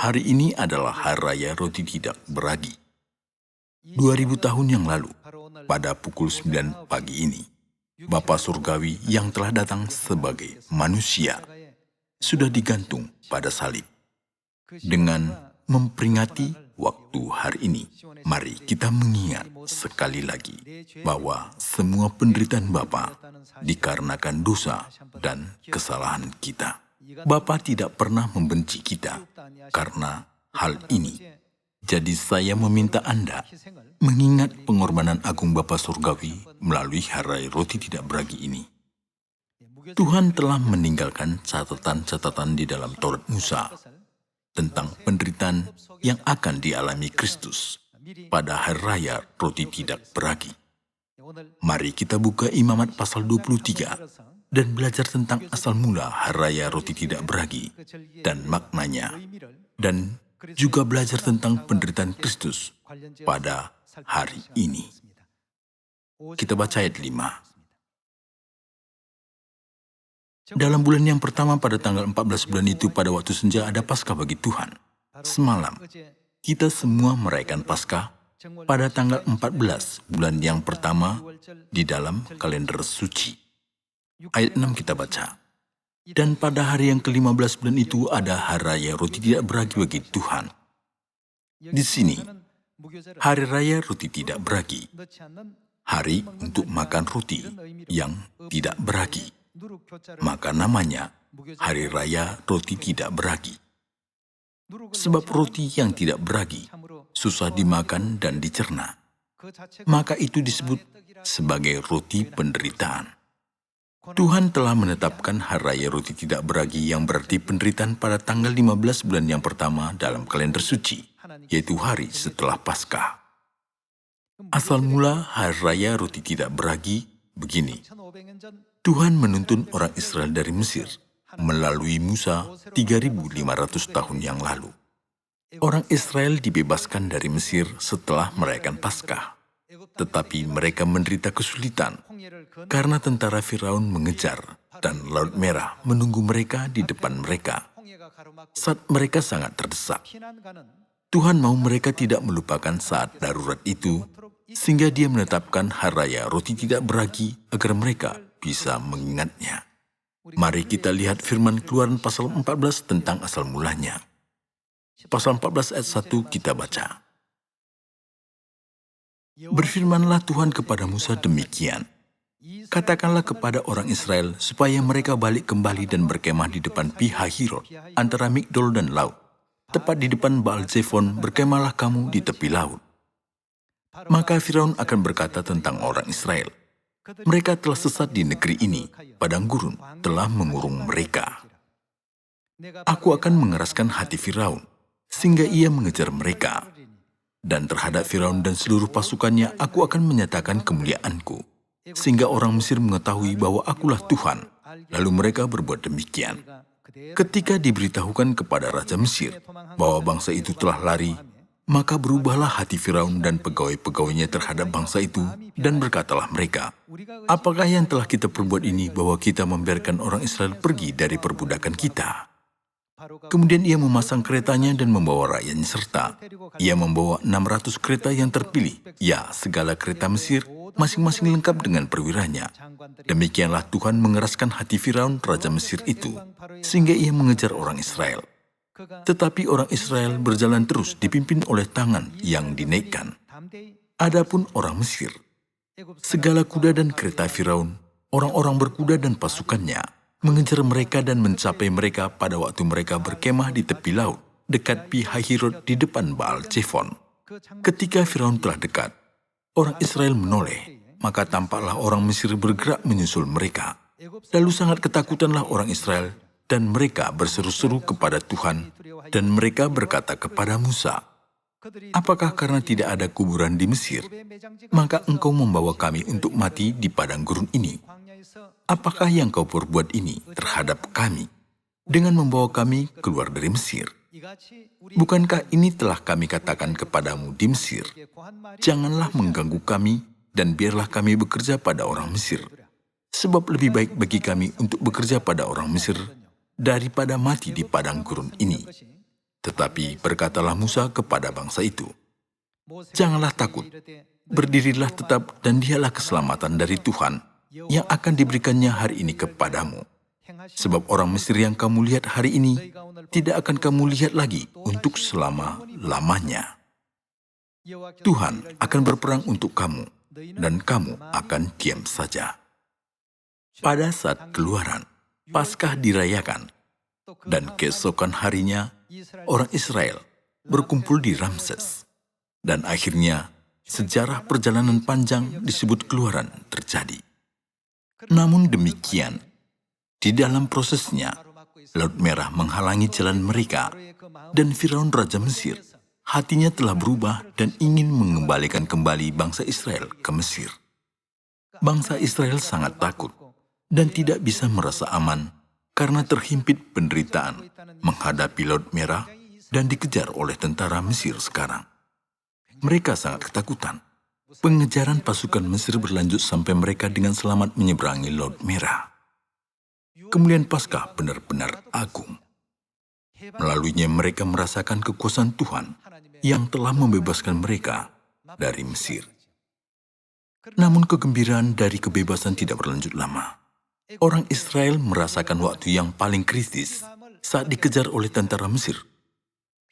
Hari ini adalah Hari Raya Roti Tidak Beragi. 2000 tahun yang lalu, pada pukul 9 pagi ini, Bapa Surgawi yang telah datang sebagai manusia sudah digantung pada salib. Dengan memperingati waktu hari ini, mari kita mengingat sekali lagi bahwa semua penderitaan Bapa dikarenakan dosa dan kesalahan kita. Bapa tidak pernah membenci kita karena hal ini. Jadi saya meminta Anda mengingat pengorbanan agung Bapa Surgawi melalui Hari Raya Roti Tidak Beragi ini. Tuhan telah meninggalkan catatan-catatan di dalam Taurat Musa tentang penderitaan yang akan dialami Kristus pada Hari Raya Roti Tidak Beragi. Mari kita buka Imamat pasal 23 dan belajar tentang asal mula Hari Raya Roti Tidak Beragi dan maknanya, dan juga belajar tentang penderitaan Kristus pada hari ini. Kita baca ayat 5. Dalam bulan yang pertama pada tanggal 14 bulan itu, pada waktu senja ada Paskah bagi Tuhan. Semalam, kita semua merayakan Paskah pada tanggal 14 bulan yang pertama di dalam kalender suci. Ayat 6 kita baca. Dan pada hari yang ke-15 bulan itu ada Hari Raya Roti Tidak Beragi bagi Tuhan. Di sini, Hari Raya Roti Tidak Beragi, hari untuk makan roti yang tidak beragi. Maka namanya Hari Raya Roti Tidak Beragi. Sebab roti yang tidak beragi susah dimakan dan dicerna, maka itu disebut sebagai roti penderitaan. Tuhan telah menetapkan Hari Raya Roti Tidak Beragi yang berarti penderitaan pada tanggal 15 bulan yang pertama dalam kalender suci, yaitu hari setelah Paskah. Asal mula Hari Raya Roti Tidak Beragi begini. Tuhan menuntun orang Israel dari Mesir melalui Musa 3.500 tahun yang lalu. Orang Israel dibebaskan dari Mesir setelah merayakan Paskah. Tetapi mereka menderita kesulitan karena tentara Firaun mengejar dan Laut Merah menunggu mereka di depan mereka. Saat mereka sangat terdesak, Tuhan mau mereka tidak melupakan saat darurat itu, sehingga Dia menetapkan Hari Raya Roti Tidak Beragi agar mereka bisa mengingatnya. Mari kita lihat firman Keluaran pasal 14 tentang asal mulanya. Pasal 14 ayat 1 kita baca. Berfirmanlah Tuhan kepada Musa demikian. Katakanlah kepada orang Israel supaya mereka balik kembali dan berkemah di depan Pi-hahirot antara Migdol dan laut. Tepat di depan Baal-Zephon berkemahlah kamu di tepi laut. Maka Firaun akan berkata tentang orang Israel, mereka telah sesat di negeri ini, padang gurun telah mengurung mereka. Aku akan mengeraskan hati Firaun, sehingga ia mengejar mereka. Dan terhadap Firaun dan seluruh pasukannya, aku akan menyatakan kemuliaanku, sehingga orang Mesir mengetahui bahwa akulah Tuhan. Lalu mereka berbuat demikian. Ketika diberitahukan kepada Raja Mesir bahwa bangsa itu telah lari, maka berubahlah hati Firaun dan pegawai-pegawainya terhadap bangsa itu, dan berkatalah mereka, apakah yang telah kita perbuat ini bahwa kita membiarkan orang Israel pergi dari perbudakan kita? Kemudian ia memasang keretanya dan membawa rakyatnya serta. Ia membawa 600 kereta yang terpilih, ya segala kereta Mesir, masing-masing lengkap dengan perwiranya. Demikianlah Tuhan mengeraskan hati Firaun, Raja Mesir itu, sehingga ia mengejar orang Israel. Tetapi orang Israel berjalan terus dipimpin oleh tangan yang dinaikkan. Adapun orang Mesir, segala kuda dan kereta Firaun, orang-orang berkuda dan pasukannya, mengejar mereka dan mencapai mereka pada waktu mereka berkemah di tepi laut, dekat Pi-hahirot di depan Baal-Zephon. Ketika Firaun telah dekat, orang Israel menoleh, maka tampaklah orang Mesir bergerak menyusul mereka. Lalu sangat ketakutanlah orang Israel, dan mereka berseru-seru kepada Tuhan, dan mereka berkata kepada Musa, apakah karena tidak ada kuburan di Mesir, maka engkau membawa kami untuk mati di padang gurun ini? Apakah yang kau perbuat ini terhadap kami dengan membawa kami keluar dari Mesir? Bukankah ini telah kami katakan kepadamu di Mesir, janganlah mengganggu kami dan biarlah kami bekerja pada orang Mesir. Sebab lebih baik bagi kami untuk bekerja pada orang Mesir daripada mati di padang gurun ini. Tetapi berkatalah Musa kepada bangsa itu, "Janganlah takut, berdirilah tetap dan dialah keselamatan dari Tuhan yang akan diberikannya hari ini kepadamu. Sebab orang Mesir yang kamu lihat hari ini, tidak akan kamu lihat lagi untuk selama-lamanya. Tuhan akan berperang untuk kamu, dan kamu akan diam saja." Pada saat keluaran, Paskah dirayakan, dan keesokan harinya, orang Israel berkumpul di Ramses. Dan akhirnya, sejarah perjalanan panjang disebut keluaran terjadi. Namun demikian, di dalam prosesnya, Laut Merah menghalangi jalan mereka, dan Firaun Raja Mesir, hatinya telah berubah dan ingin mengembalikan kembali bangsa Israel ke Mesir. Bangsa Israel sangat takut dan tidak bisa merasa aman karena terhimpit penderitaan menghadapi Laut Merah dan dikejar oleh tentara Mesir sekarang. Mereka sangat ketakutan. Pengejaran pasukan Mesir berlanjut sampai mereka dengan selamat menyeberangi Laut Merah. Kemuliaan Paskah benar-benar agung. Melaluinya mereka merasakan kekuasaan Tuhan yang telah membebaskan mereka dari Mesir. Namun kegembiraan dari kebebasan tidak berlanjut lama. Orang Israel merasakan waktu yang paling kritis saat dikejar oleh tentara Mesir.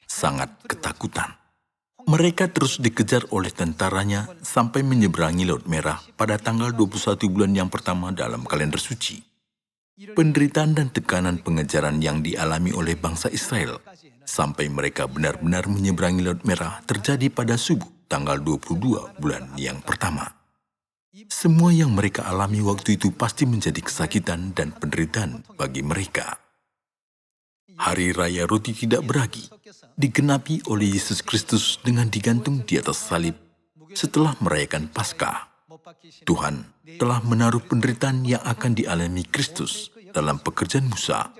Sangat ketakutan. Mereka terus dikejar oleh tentaranya sampai menyeberangi Laut Merah pada tanggal 21 bulan yang pertama dalam kalender suci. Penderitaan dan tekanan pengejaran yang dialami oleh bangsa Israel sampai mereka benar-benar menyeberangi Laut Merah terjadi pada subuh tanggal 22 bulan yang pertama. Semua yang mereka alami waktu itu pasti menjadi kesakitan dan penderitaan bagi mereka. Hari Raya Roti Tidak Beragi digenapi oleh Yesus Kristus dengan digantung di atas salib setelah merayakan Paskah. Tuhan telah menaruh penderitaan yang akan dialami Kristus dalam pekerjaan Musa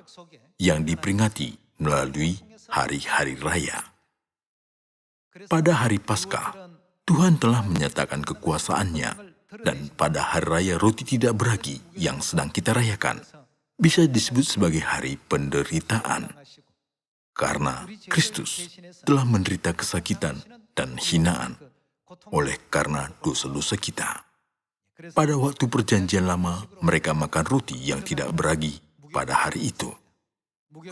yang diperingati melalui hari-hari raya. Pada hari Paskah, Tuhan telah menyatakan kekuasaannya, dan pada hari raya Roti Tidak Beragi yang sedang kita rayakan, bisa disebut sebagai hari penderitaan. Karena Kristus telah menderita kesakitan dan hinaan oleh karena dosa-dosa kita. Pada waktu perjanjian lama, mereka makan roti yang tidak beragi pada hari itu.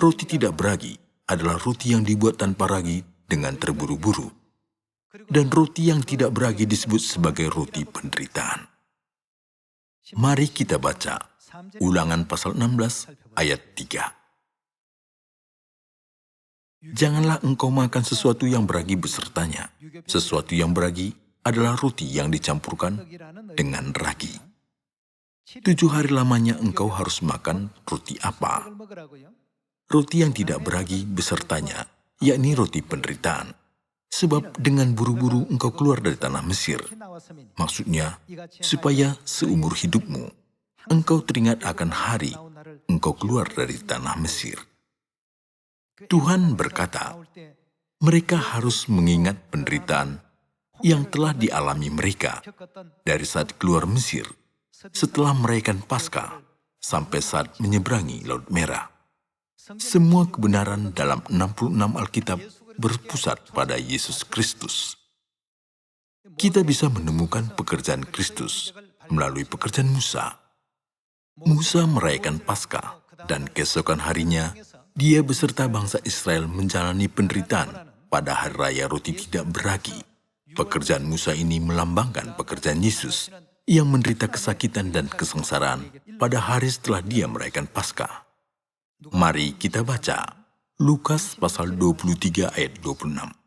Roti tidak beragi adalah roti yang dibuat tanpa ragi dengan terburu-buru. Dan roti yang tidak beragi disebut sebagai roti penderitaan. Mari kita baca Ulangan pasal 16 ayat 3. Janganlah engkau makan sesuatu yang beragi besertanya. Sesuatu yang beragi adalah roti yang dicampurkan dengan ragi. 7 hari lamanya engkau harus makan roti apa? Roti yang tidak beragi besertanya, yakni roti penderitaan. Sebab dengan buru-buru engkau keluar dari tanah Mesir. Maksudnya, supaya seumur hidupmu, engkau teringat akan hari engkau keluar dari tanah Mesir. Tuhan berkata, mereka harus mengingat penderitaan yang telah dialami mereka dari saat keluar Mesir, setelah merayakan Paskah, sampai saat menyeberangi Laut Merah. Semua kebenaran dalam 66 Alkitab berpusat pada Yesus Kristus. Kita bisa menemukan pekerjaan Kristus melalui pekerjaan Musa. Musa merayakan Paskah, dan keesokan harinya, dia beserta bangsa Israel menjalani penderitaan pada hari raya Roti Tidak Beragi. Pekerjaan Musa ini melambangkan pekerjaan Yesus yang menderita kesakitan dan kesengsaraan pada hari setelah dia merayakan Paskah. Mari kita baca Lukas pasal 23 ayat 26.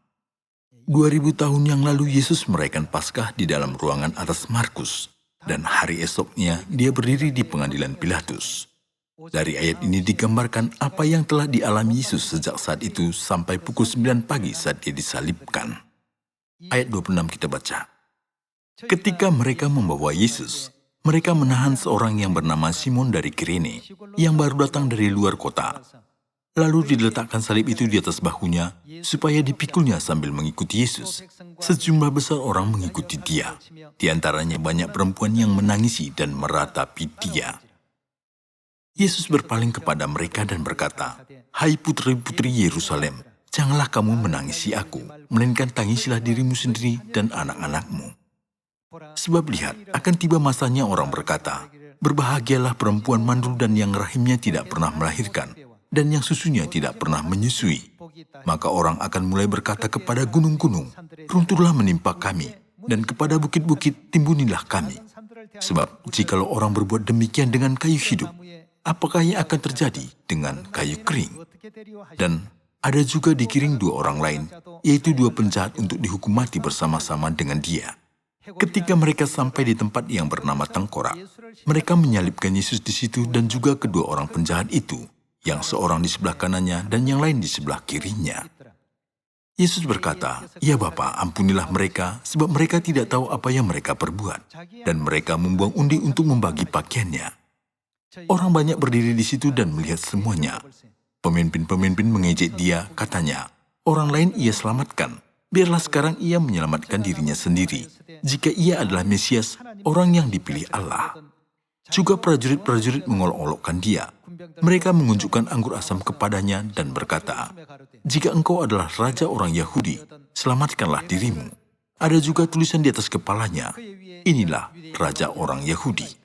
2000 tahun yang lalu Yesus merayakan Paskah di dalam ruangan atas Markus, dan hari esoknya dia berdiri di pengadilan Pilatus. Dari ayat ini digambarkan apa yang telah dialami Yesus sejak saat itu sampai pukul 9 pagi saat dia disalibkan. Ayat 26 kita baca. Ketika mereka membawa Yesus, mereka menahan seorang yang bernama Simon dari Kirene, yang baru datang dari luar kota. Lalu diletakkan salib itu di atas bahunya, supaya dipikulnya sambil mengikuti Yesus. Sejumlah besar orang mengikuti dia. Di antaranya banyak perempuan yang menangisi dan meratapi dia. Yesus berpaling kepada mereka dan berkata, "Hai putri-putri Yerusalem, Janganlah kamu menangisi aku, melainkan tangisilah dirimu sendiri dan anak-anakmu. Sebab lihat, akan tiba masanya orang berkata, berbahagialah perempuan mandul dan yang rahimnya tidak pernah melahirkan, dan yang susunya tidak pernah menyusui. Maka orang akan mulai berkata kepada gunung-gunung, runtuhlah menimpa kami, dan kepada bukit-bukit timbunilah kami. Sebab jikalau orang berbuat demikian dengan kayu hidup, apakah yang akan terjadi dengan kayu kering? Dan ada juga dikiring dua orang lain, yaitu dua penjahat untuk dihukum mati bersama-sama dengan dia. Ketika mereka sampai di tempat yang bernama Tengkorak, mereka menyalibkan Yesus di situ dan juga kedua orang penjahat itu, yang seorang di sebelah kanannya dan yang lain di sebelah kirinya. Yesus berkata, "Ya Bapa, ampunilah mereka, sebab mereka tidak tahu apa yang mereka perbuat." Dan mereka membuang undi untuk membagi pakaiannya. Orang banyak berdiri di situ dan melihat semuanya. Pemimpin-pemimpin mengejek dia, katanya, "Orang lain ia selamatkan. Biarlah sekarang ia menyelamatkan dirinya sendiri. Jika ia adalah Mesias, orang yang dipilih Allah." Juga prajurit-prajurit mengolok-olokkan dia. Mereka mengunjukkan anggur asam kepadanya dan berkata, "Jika engkau adalah raja orang Yahudi, selamatkanlah dirimu." Ada juga tulisan di atas kepalanya, "Inilah raja orang Yahudi."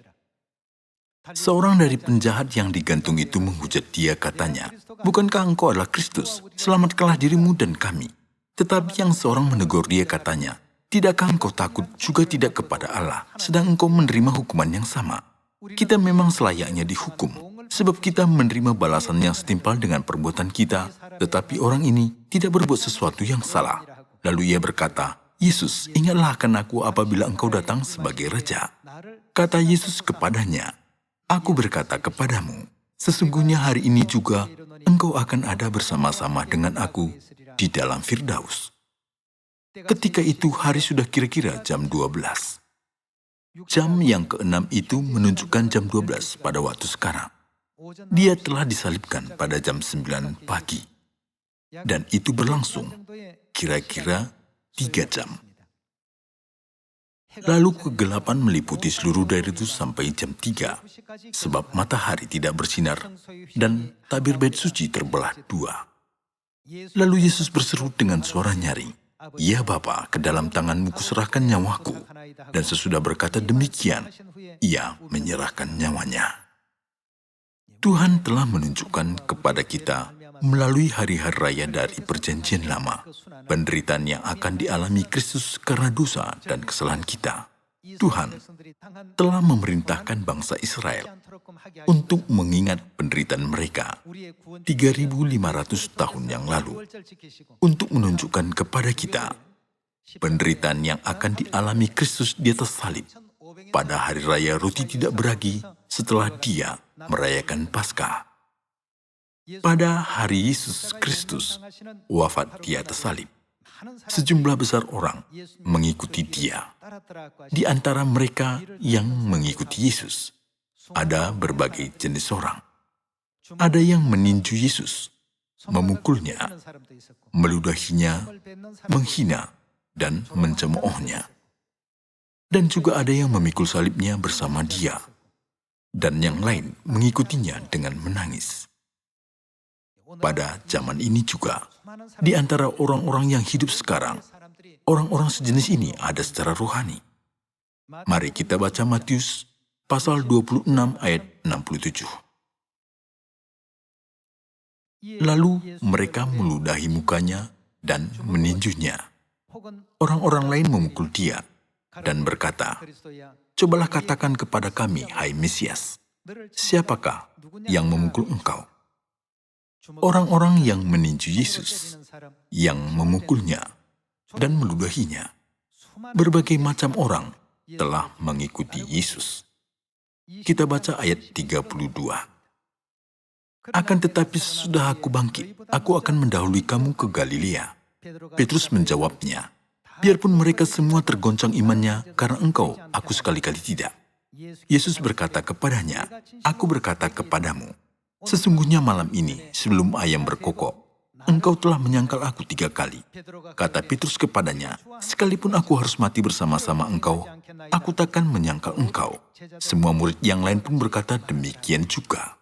Seorang dari penjahat yang digantung itu menghujat dia, katanya, "Bukankah engkau adalah Kristus? Selamatkanlah dirimu dan kami." Tetapi yang seorang menegur dia, katanya, "Tidakkah engkau takut juga tidak kepada Allah, sedang engkau menerima hukuman yang sama? Kita memang selayaknya dihukum, sebab kita menerima balasan yang setimpal dengan perbuatan kita, tetapi orang ini tidak berbuat sesuatu yang salah." Lalu ia berkata, "Yesus, ingatlah akan aku apabila engkau datang sebagai raja." Kata Yesus kepadanya, "Aku berkata kepadamu, sesungguhnya hari ini juga engkau akan ada bersama-sama dengan aku di dalam Firdaus." Ketika itu hari sudah kira-kira jam 12. Jam yang ke-6 itu menunjukkan jam 12 pada waktu sekarang. Dia telah disalibkan pada jam 9 pagi. Dan itu berlangsung kira-kira 3 jam. Lalu kegelapan meliputi seluruh daerah itu sampai jam 3, sebab matahari tidak bersinar dan tabir bait suci terbelah dua. Lalu Yesus berseru dengan suara nyaring, "Ya Bapa, ke dalam tanganmu kuserahkan nyawaku." Dan sesudah berkata demikian, ia menyerahkan nyawanya. Tuhan telah menunjukkan kepada kita melalui hari-hari raya dari Perjanjian Lama, penderitaan yang akan dialami Kristus karena dosa dan kesalahan kita. Tuhan telah memerintahkan bangsa Israel untuk mengingat penderitaan mereka 3.500 tahun yang lalu, untuk menunjukkan kepada kita penderitaan yang akan dialami Kristus di atas salib pada hari raya roti tidak beragi setelah dia merayakan Paskah. Pada hari Yesus Kristus wafat di atas salib, sejumlah besar orang mengikuti dia. Di antara mereka yang mengikuti Yesus, ada berbagai jenis orang. Ada yang meninju Yesus, memukulnya, meludahinya, menghina, dan mencemoohnya. Dan juga ada yang memikul salibnya bersama dia, dan yang lain mengikutinya dengan menangis. Pada zaman ini juga, di antara orang-orang yang hidup sekarang, orang-orang sejenis ini ada secara rohani. Mari kita baca Matius pasal 26 ayat 67. Lalu mereka meludahi mukanya dan meninjunya. Orang-orang lain memukul dia dan berkata, "Cobalah katakan kepada kami, hai Mesias, siapakah yang memukul engkau?" Orang-orang yang meninju Yesus, yang memukulnya dan meludahinya, berbagai macam orang telah mengikuti Yesus. Kita baca ayat 32. "Akan tetapi sesudah aku bangkit, aku akan mendahului kamu ke Galilea." Petrus menjawabnya, "Biarpun mereka semua tergoncang imannya, karena engkau, aku sekali-kali tidak." Yesus berkata kepadanya, "Aku berkata kepadamu, sesungguhnya malam ini, sebelum ayam berkokok, engkau telah menyangkal aku 3 kali." Kata Petrus kepadanya, "Sekalipun aku harus mati bersama-sama engkau, aku takkan menyangkal engkau." Semua murid yang lain pun berkata demikian juga.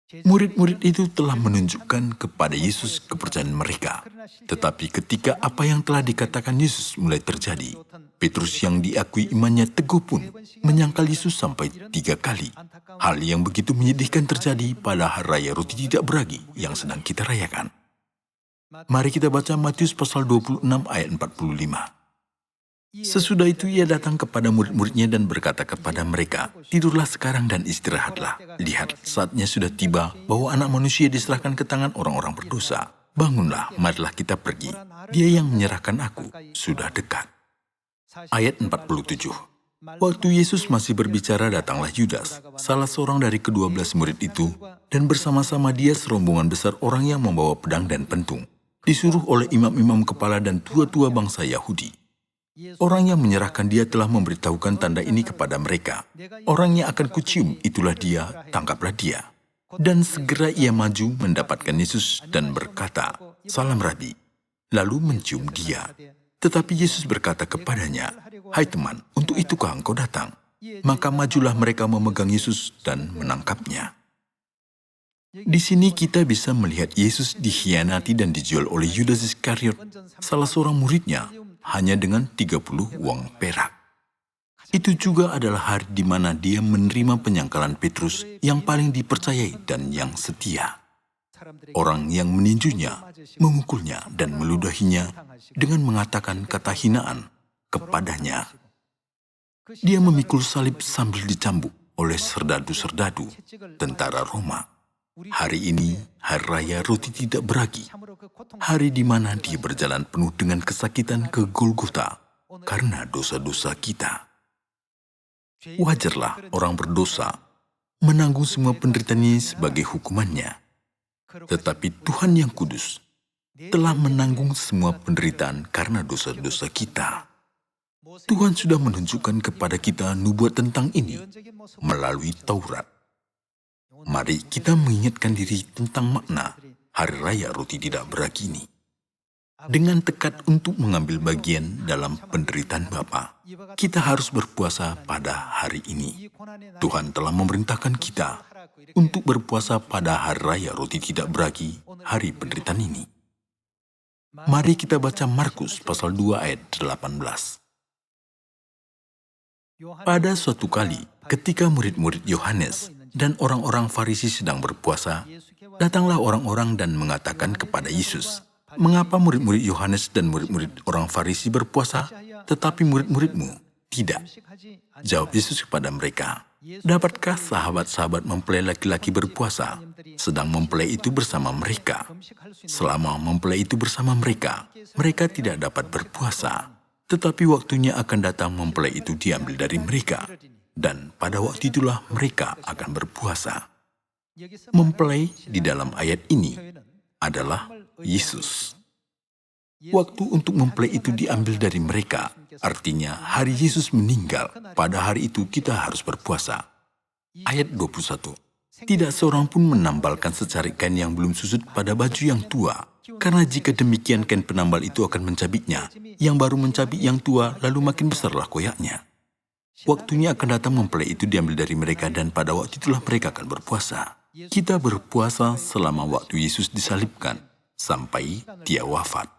Murid-murid itu telah menunjukkan kepada Yesus kepercayaan mereka. Tetapi ketika apa yang telah dikatakan Yesus mulai terjadi, Petrus yang diakui imannya teguh pun menyangkal Yesus sampai 3 kali. Hal yang begitu menyedihkan terjadi pada Hari Raya Roti Tidak Beragi yang sedang kita rayakan. Mari kita baca Matius pasal 26 ayat 45. Sesudah itu ia datang kepada murid-muridnya dan berkata kepada mereka, "Tidurlah sekarang dan istirahatlah. Lihat, saatnya sudah tiba bahwa Anak Manusia diserahkan ke tangan orang-orang berdosa. Bangunlah, marilah kita pergi. Dia yang menyerahkan aku sudah dekat." Ayat 47. Waktu Yesus masih berbicara, datanglah Yudas, salah seorang dari ke-12 murid itu, dan bersama-sama dia serombongan besar orang yang membawa pedang dan pentung, disuruh oleh imam-imam kepala dan tua-tua bangsa Yahudi. Orang yang menyerahkan dia telah memberitahukan tanda ini kepada mereka. Orang yang akan kucium, itulah dia, tangkaplah dia. Dan segera ia maju mendapatkan Yesus dan berkata, "Salam Rabi," lalu mencium dia. Tetapi Yesus berkata kepadanya, "Hai teman, untuk itukah engkau datang?" Maka majulah mereka memegang Yesus dan menangkapnya. Di sini kita bisa melihat Yesus dikhianati dan dijual oleh Yudas Iskariot, salah seorang muridnya, hanya dengan 30 uang perak. Itu juga adalah hari di mana dia menerima penyangkalan Petrus yang paling dipercayai dan yang setia. Orang yang meninjunya, memukulnya, dan meludahinya dengan mengatakan kata hinaan kepadanya. Dia memikul salib sambil dicambuk oleh serdadu-serdadu tentara Roma. Hari ini, Hari Raya Roti Tidak Beragi, hari di mana dia berjalan penuh dengan kesakitan ke Golgota karena dosa-dosa kita. Wajarlah orang berdosa menanggung semua penderitaannya sebagai hukumannya. Tetapi Tuhan yang kudus telah menanggung semua penderitaan karena dosa-dosa kita. Tuhan sudah menunjukkan kepada kita nubuat tentang ini melalui Taurat. Mari kita mengingatkan diri tentang makna Hari Raya Roti Tidak Beragi ini. Dengan tekad untuk mengambil bagian dalam penderitaan Bapa, kita harus berpuasa pada hari ini. Tuhan telah memerintahkan kita untuk berpuasa pada Hari Raya Roti Tidak Beragi, hari penderitaan ini. Mari kita baca Markus pasal 2 ayat 18. Pada suatu kali, ketika murid-murid Yohanes dan orang-orang Farisi sedang berpuasa, datanglah orang-orang dan mengatakan kepada Yesus, "Mengapa murid-murid Yohanes dan murid-murid orang Farisi berpuasa, tetapi murid-muridmu tidak?" Jawab Yesus kepada mereka, "Dapatkah sahabat-sahabat mempelai laki-laki berpuasa, sedang mempelai itu bersama mereka? Selama mempelai itu bersama mereka, mereka tidak dapat berpuasa. Tetapi waktunya akan datang mempelai itu diambil dari mereka, dan pada waktu itulah mereka akan berpuasa." Mempelai di dalam ayat ini adalah Yesus. Waktu untuk mempelai itu diambil dari mereka, artinya hari Yesus meninggal. Pada hari itu kita harus berpuasa. Ayat 21. Tidak seorang pun menambalkan secarik kain yang belum susut pada baju yang tua, karena jika demikian kain penambal itu akan mencabiknya, yang baru mencabik yang tua, lalu makin besarlah koyaknya. Waktunya akan datang mempelai itu diambil dari mereka, dan pada waktu itulah mereka akan berpuasa. Kita berpuasa selama waktu Yesus disalibkan, sampai dia wafat.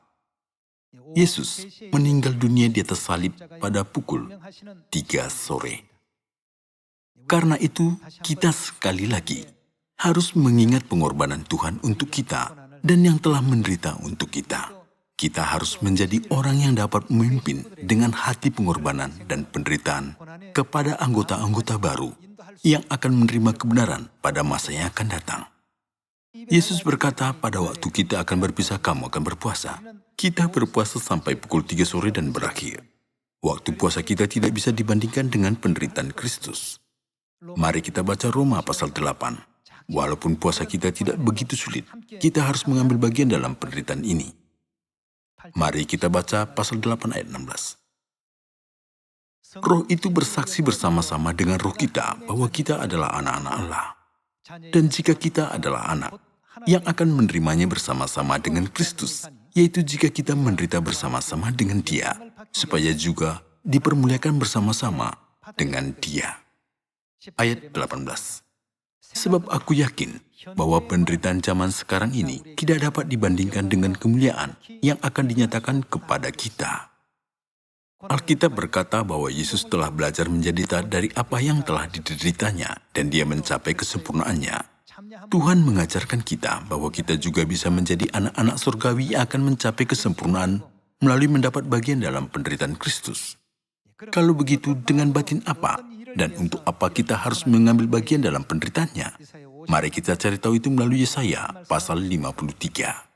Yesus meninggal dunia di atas salib pada pukul 3 sore. Karena itu, kita sekali lagi harus mengingat pengorbanan Tuhan untuk kita dan yang telah menderita untuk kita. Kita harus menjadi orang yang dapat memimpin dengan hati pengorbanan dan penderitaan kepada anggota-anggota baru yang akan menerima kebenaran pada masa yang akan datang. Yesus berkata, pada waktu kita akan berpisah, kamu akan berpuasa. Kita berpuasa sampai pukul 3 sore dan berakhir. Waktu puasa kita tidak bisa dibandingkan dengan penderitaan Kristus. Mari kita baca Roma pasal 8. Walaupun puasa kita tidak begitu sulit, kita harus mengambil bagian dalam penderitaan ini. Mari kita baca pasal 8 ayat 16. Roh itu bersaksi bersama-sama dengan roh kita bahwa kita adalah anak-anak Allah. Dan jika kita adalah anak, yang akan menerimanya bersama-sama dengan Kristus, yaitu jika kita menderita bersama-sama dengan Dia, supaya juga dipermuliakan bersama-sama dengan Dia. Ayat 18. Sebab aku yakin bahwa penderitaan zaman sekarang ini tidak dapat dibandingkan dengan kemuliaan yang akan dinyatakan kepada kita. Alkitab berkata bahwa Yesus telah belajar menjadi taat dari apa yang telah dideritanya dan dia mencapai kesempurnaannya. Tuhan mengajarkan kita bahwa kita juga bisa menjadi anak-anak surgawi yang akan mencapai kesempurnaan melalui mendapat bagian dalam penderitaan Kristus. Kalau begitu, dengan batin apa dan untuk apa kita harus mengambil bagian dalam penderitaannya? Mari kita cari tahu itu melalui Yesaya pasal 53.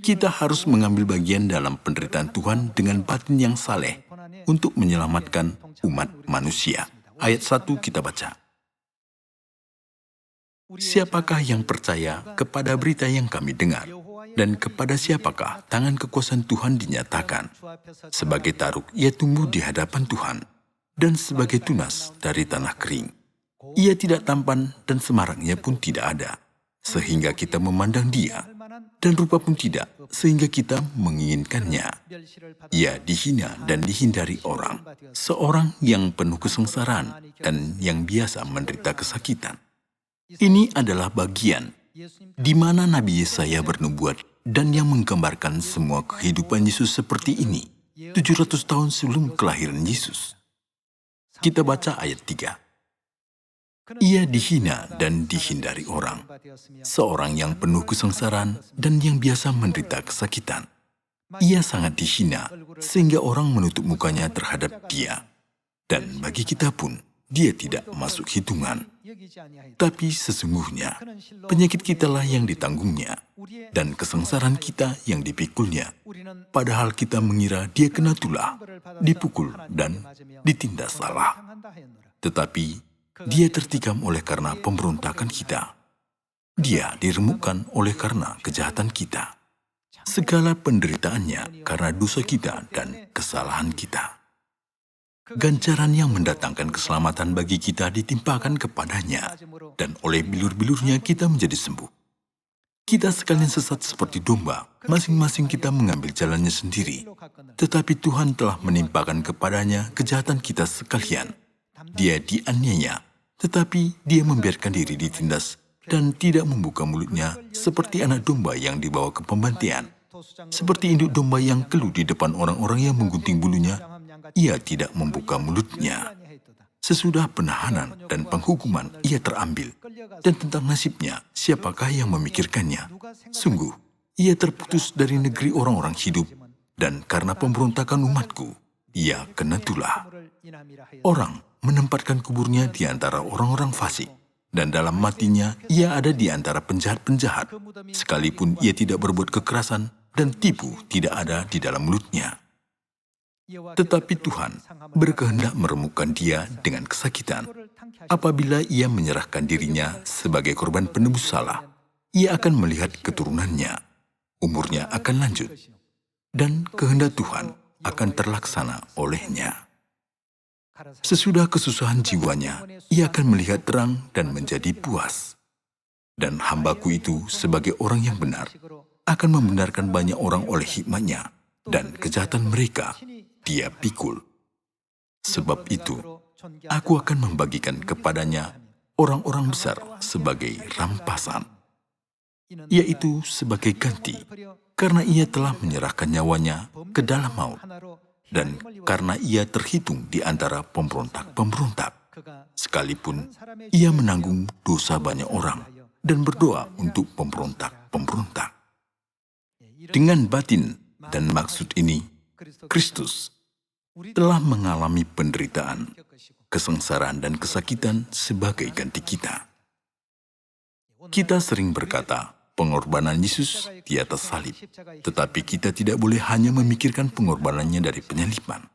Kita harus mengambil bagian dalam penderitaan Tuhan dengan batin yang saleh untuk menyelamatkan umat manusia. Ayat 1 kita baca. Siapakah yang percaya kepada berita yang kami dengar? Dan kepada siapakah tangan kekuasaan Tuhan dinyatakan? Sebagai taruk, ia tumbuh di hadapan Tuhan, dan sebagai tunas dari tanah kering. Ia tidak tampan dan semarangnya pun tidak ada, sehingga kita memandang dia, dan rupa pun tidak, sehingga kita menginginkannya. Ia dihina dan dihindari orang, seorang yang penuh kesengsaraan dan yang biasa menderita kesakitan. Ini adalah bagian di mana Nabi Yesaya bernubuat dan yang menggambarkan semua kehidupan Yesus seperti ini, 700 tahun sebelum kelahiran Yesus. Kita baca ayat 3. Ia dihina dan dihindari orang, seorang yang penuh kesengsaraan dan yang biasa menderita kesakitan. Ia sangat dihina sehingga orang menutup mukanya terhadap dia. Dan bagi kita pun, dia tidak masuk hitungan. Tapi sesungguhnya, penyakit kitalah yang ditanggungnya, dan kesengsaraan kita yang dipikulnya. Padahal kita mengira dia kena tulah, dipukul, dan ditindas salah. Tetapi dia tertikam oleh karena pemberontakan kita. Dia diremukkan oleh karena kejahatan kita. Segala penderitaannya karena dosa kita dan kesalahan kita. Ganjaran yang mendatangkan keselamatan bagi kita ditimpakan kepadanya, dan oleh bilur-bilurnya kita menjadi sembuh. Kita sekalian sesat seperti domba, masing-masing kita mengambil jalannya sendiri. Tetapi Tuhan telah menimpakan kepadanya kejahatan kita sekalian. Dia dianiaya, tetapi dia membiarkan diri ditindas dan tidak membuka mulutnya seperti anak domba yang dibawa ke pembantaian. Seperti induk domba yang keluh di depan orang-orang yang menggunting bulunya, ia tidak membuka mulutnya. Sesudah penahanan dan penghukuman, ia terambil. Dan tentang nasibnya, siapakah yang memikirkannya? Sungguh, ia terputus dari negeri orang-orang hidup, dan karena pemberontakan umatku, ia kena tulah. Orang menempatkan kuburnya di antara orang-orang fasik, dan dalam matinya ia ada di antara penjahat-penjahat, sekalipun ia tidak berbuat kekerasan dan tipu tidak ada di dalam mulutnya. Tetapi Tuhan berkehendak meremukkan dia dengan kesakitan. Apabila ia menyerahkan dirinya sebagai korban penebus salah, ia akan melihat keturunannya, umurnya akan lanjut, dan kehendak Tuhan akan terlaksana olehnya. Sesudah kesusahan jiwanya, ia akan melihat terang dan menjadi puas. Dan hambaku itu sebagai orang yang benar, akan membenarkan banyak orang oleh hikmatnya, dan kejahatan mereka dia pikul. Sebab itu, aku akan membagikan kepadanya orang-orang besar sebagai rampasan, yaitu sebagai ganti, karena ia telah menyerahkan nyawanya ke dalam maut, dan karena ia terhitung di antara pemberontak-pemberontak, sekalipun ia menanggung dosa banyak orang dan berdoa untuk pemberontak-pemberontak. Dengan batin dan maksud ini, Kristus telah mengalami penderitaan, kesengsaraan, dan kesakitan sebagai ganti kita. Kita sering berkata, pengorbanan Yesus di atas salib, tetapi kita tidak boleh hanya memikirkan pengorbanannya dari penyaliban.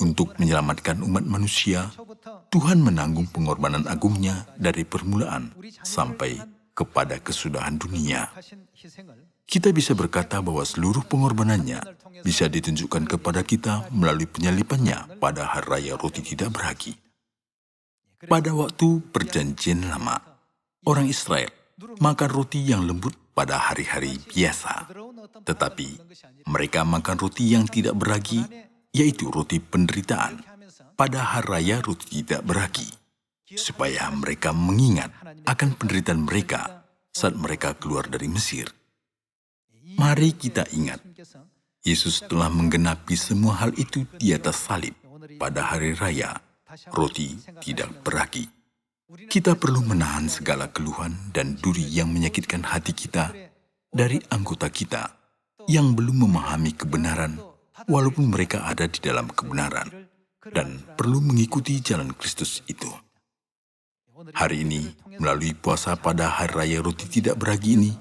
Untuk menyelamatkan umat manusia, Tuhan menanggung pengorbanan agungnya dari permulaan sampai kepada kesudahan dunia. Kita bisa berkata bahwa seluruh pengorbanannya bisa ditunjukkan kepada kita melalui penyalipannya pada hari raya roti tidak beragi. Pada waktu perjanjian lama, orang Israel makan roti yang lembut pada hari-hari biasa. Tetapi mereka makan roti yang tidak beragi, yaitu roti penderitaan, pada hari raya roti tidak beragi. supaya mereka mengingat akan penderitaan mereka saat mereka keluar dari Mesir. Mari kita ingat, Yesus telah menggenapi semua hal itu di atas salib pada hari raya, roti tidak beragi. Kita perlu menahan segala keluhan dan duri yang menyakitkan hati kita dari anggota kita yang belum memahami kebenaran, walaupun mereka ada di dalam kebenaran, dan perlu mengikuti jalan Kristus itu. Hari ini, melalui puasa pada hari raya roti tidak beragi ini,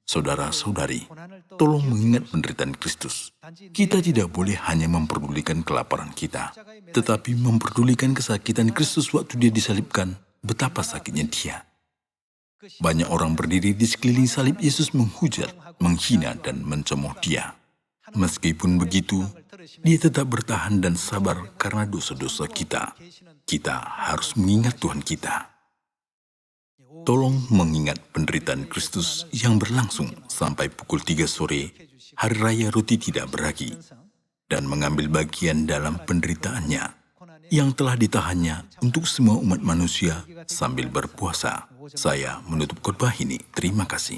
saudara-saudari, tolong mengingat penderitaan Kristus. Kita tidak boleh hanya memperdulikan kelaparan kita, tetapi memperdulikan kesakitan Kristus waktu dia disalibkan, betapa sakitnya dia. Banyak orang berdiri di sekeliling salib Yesus menghujat, menghina, dan mencemooh dia. Meskipun begitu, dia tetap bertahan dan sabar karena dosa-dosa kita. Kita harus mengingat Tuhan kita. Tolong mengingat penderitaan Kristus yang berlangsung sampai pukul 3 sore, hari raya roti tidak beragi, dan mengambil bagian dalam penderitaannya yang telah ditahannya untuk semua umat manusia sambil berpuasa. Saya menutup khotbah ini. Terima kasih.